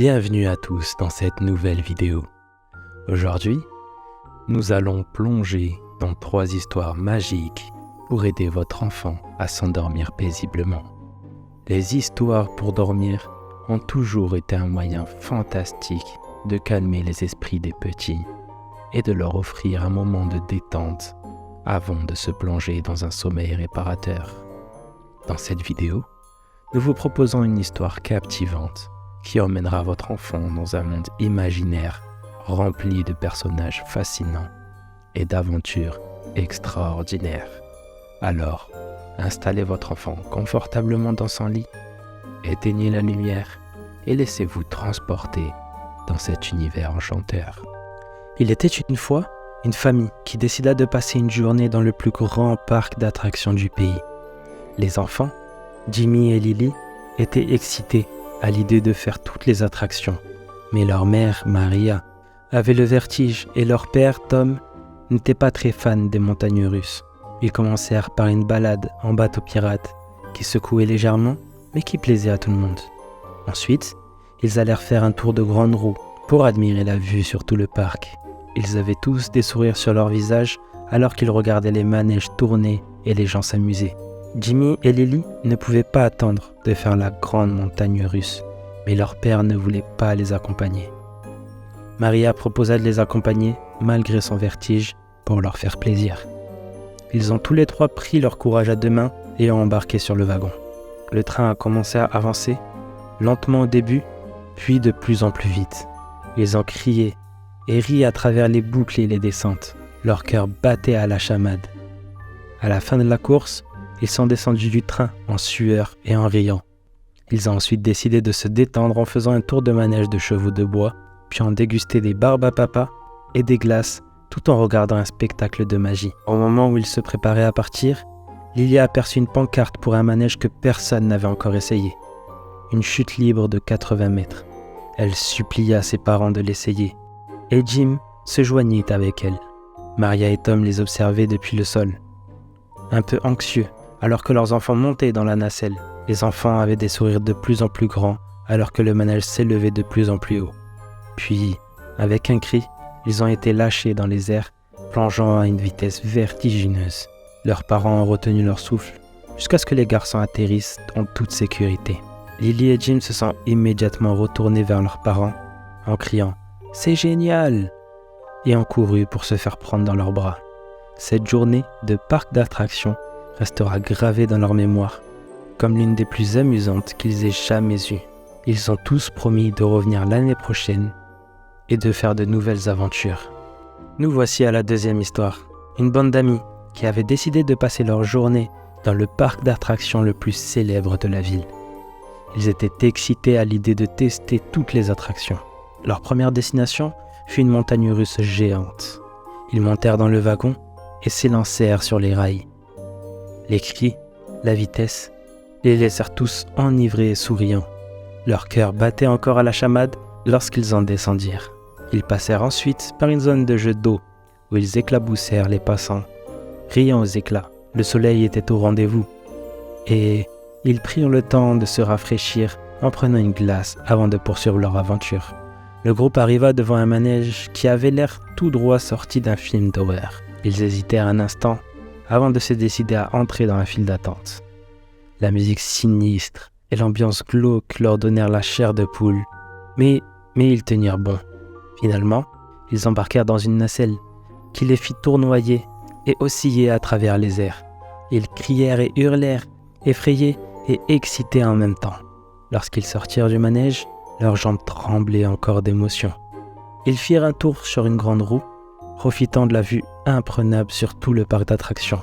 Bienvenue à tous dans cette nouvelle vidéo. Aujourd'hui, nous allons plonger dans 3 histoires magiques pour aider votre enfant à s'endormir paisiblement. Les histoires pour dormir ont toujours été un moyen fantastique de calmer les esprits des petits et de leur offrir un moment de détente avant de se plonger dans un sommeil réparateur. Dans cette vidéo, nous vous proposons une histoire captivante qui emmènera votre enfant dans un monde imaginaire rempli de personnages fascinants et d'aventures extraordinaires. Alors, installez votre enfant confortablement dans son lit, éteignez la lumière et laissez-vous transporter dans cet univers enchanteur. Il était une fois une famille qui décida de passer une journée dans le plus grand parc d'attractions du pays. Les enfants, Jimmy et Lily, étaient excités à l'idée de faire toutes les attractions, mais leur mère, Maria, avait le vertige et leur père, Tom, n'était pas très fan des montagnes russes. Ils commencèrent par une balade en bateau pirate qui secouait légèrement, mais qui plaisait à tout le monde. Ensuite, ils allèrent faire un tour de grande roue pour admirer la vue sur tout le parc. Ils avaient tous des sourires sur leur visage alors qu'ils regardaient les manèges tourner et les gens s'amuser. Jimmy et Lily ne pouvaient pas attendre de faire la grande montagne russe, mais leur père ne voulait pas les accompagner. Maria proposa de les accompagner malgré son vertige pour leur faire plaisir. Ils ont tous les 3 pris leur courage à 2 mains et ont embarqué sur le wagon. Le train a commencé à avancer, lentement au début, puis de plus en plus vite. Ils ont crié et ri à travers les boucles et les descentes. Leur cœur battait à la chamade. À la fin de la course, ils sont descendus du train en sueur et en riant. Ils ont ensuite décidé de se détendre en faisant un tour de manège de chevaux de bois, puis ont dégusté des barbes à papa et des glaces tout en regardant un spectacle de magie. Au moment où ils se préparaient à partir, Lily a aperçu une pancarte pour un manège que personne n'avait encore essayé. Une chute libre de 80 mètres. Elle supplia ses parents de l'essayer, et Jim se joignit avec elle. Maria et Tom les observaient depuis le sol, un peu anxieux, alors que leurs enfants montaient dans la nacelle. Les enfants avaient des sourires de plus en plus grands, alors que le manège s'élevait de plus en plus haut. Puis, avec un cri, ils ont été lâchés dans les airs, plongeant à une vitesse vertigineuse. Leurs parents ont retenu leur souffle, jusqu'à ce que les garçons atterrissent en toute sécurité. Lily et Jim se sont immédiatement retournés vers leurs parents, en criant « C'est génial !» et ont couru pour se faire prendre dans leurs bras. Cette journée de parc d'attractions restera gravée dans leur mémoire comme l'une des plus amusantes qu'ils aient jamais eues. Ils ont tous promis de revenir l'année prochaine et de faire de nouvelles aventures. Nous voici à la 2e histoire. Une bande d'amis qui avaient décidé de passer leur journée dans le parc d'attractions le plus célèbre de la ville. Ils étaient excités à l'idée de tester toutes les attractions. Leur première destination fut une montagne russe géante. Ils montèrent dans le wagon et s'élancèrent sur les rails. Les cris, la vitesse, les laissèrent tous enivrés et souriants. Leur cœur battait encore à la chamade lorsqu'ils en descendirent. Ils passèrent ensuite par une zone de jeu d'eau où ils éclaboussèrent les passants, riant aux éclats. Le soleil était au rendez-vous et ils prirent le temps de se rafraîchir en prenant une glace avant de poursuivre leur aventure. Le groupe arriva devant un manège qui avait l'air tout droit sorti d'un film d'horreur. Ils hésitèrent un instant avant de se décider à entrer dans la file d'attente. La musique sinistre et l'ambiance glauque leur donnèrent la chair de poule, mais ils tenirent bon. Finalement, ils embarquèrent dans une nacelle qui les fit tournoyer et osciller à travers les airs. Ils crièrent et hurlèrent, effrayés et excités en même temps. Lorsqu'ils sortirent du manège, leurs jambes tremblaient encore d'émotion. Ils firent un tour sur une grande roue, profitant de la vue imprenable sur tout le parc d'attractions.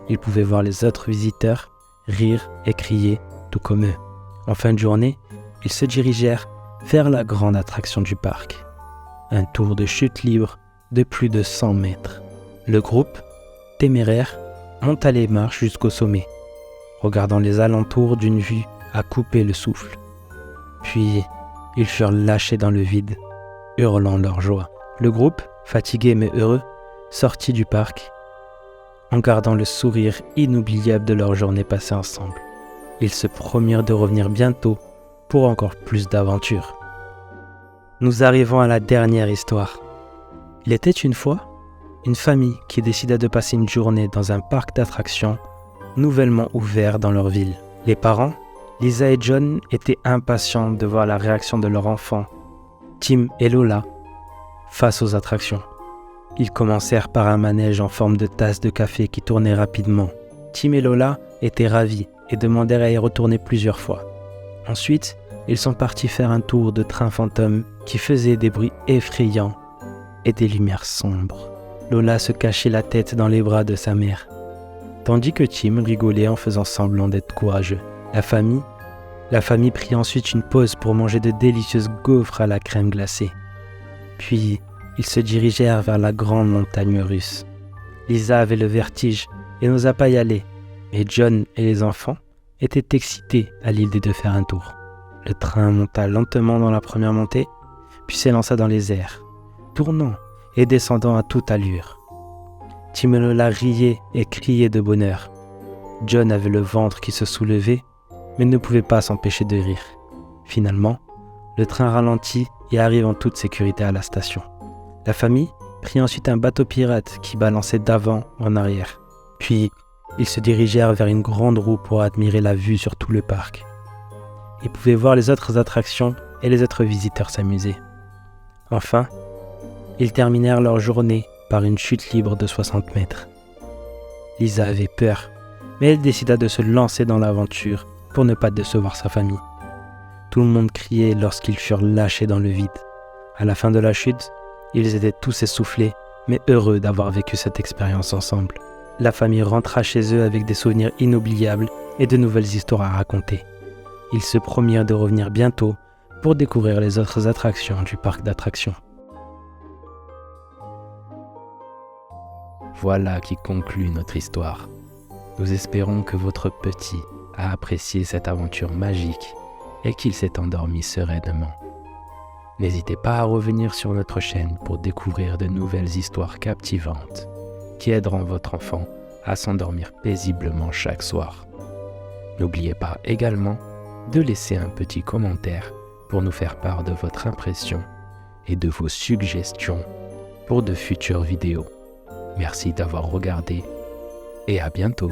Ils pouvaient voir les autres visiteurs rire et crier tout comme eux. En fin de journée, ils se dirigèrent vers la grande attraction du parc. Un tour de chute libre de plus de 100 mètres. Le groupe, téméraire, monta les marches jusqu'au sommet, regardant les alentours d'une vue à couper le souffle. Puis, ils furent lâchés dans le vide, hurlant leur joie. Le groupe, fatigué mais heureux, sortit du parc, en gardant le sourire inoubliable de leur journée passée ensemble. Ils se promirent de revenir bientôt pour encore plus d'aventures. Nous arrivons à la dernière histoire. Il était une fois une famille qui décida de passer une journée dans un parc d'attractions nouvellement ouvert dans leur ville. Les parents, Lisa et John, étaient impatients de voir la réaction de leur enfant, Tim et Lola, face aux attractions. Ils commencèrent par un manège en forme de tasse de café qui tournait rapidement. Tim et Lola étaient ravis et demandèrent à y retourner plusieurs fois. Ensuite, ils sont partis faire un tour de train fantôme qui faisait des bruits effrayants et des lumières sombres. Lola se cachait la tête dans les bras de sa mère, tandis que Tim rigolait en faisant semblant d'être courageux. La famille prit ensuite une pause pour manger de délicieuses gaufres à la crème glacée. Puis, ils se dirigèrent vers la grande montagne russe. Lisa avait le vertige et n'osa pas y aller, mais John et les enfants étaient excités à l'idée de faire un tour. Le train monta lentement dans la première montée, puis s'élança dans les airs, tournant et descendant à toute allure. Tim et Lola riaient et criaient de bonheur. John avait le ventre qui se soulevait, mais ne pouvait pas s'empêcher de rire. Finalement, le train ralentit et arrive en toute sécurité à la station. La famille prit ensuite un bateau pirate qui balançait d'avant en arrière. Puis, ils se dirigèrent vers une grande roue pour admirer la vue sur tout le parc. Ils pouvaient voir les autres attractions et les autres visiteurs s'amuser. Enfin, ils terminèrent leur journée par une chute libre de 60 mètres. Lisa avait peur, mais elle décida de se lancer dans l'aventure pour ne pas décevoir sa famille. Tout le monde criait lorsqu'ils furent lâchés dans le vide. À la fin de la chute, ils étaient tous essoufflés, mais heureux d'avoir vécu cette expérience ensemble. La famille rentra chez eux avec des souvenirs inoubliables et de nouvelles histoires à raconter. Ils se promirent de revenir bientôt pour découvrir les autres attractions du parc d'attractions. Voilà qui conclut notre histoire. Nous espérons que votre petit a apprécié cette aventure magique et qu'il s'est endormi sereinement. N'hésitez pas à revenir sur notre chaîne pour découvrir de nouvelles histoires captivantes qui aideront votre enfant à s'endormir paisiblement chaque soir. N'oubliez pas également de laisser un petit commentaire pour nous faire part de votre impression et de vos suggestions pour de futures vidéos. Merci d'avoir regardé et à bientôt.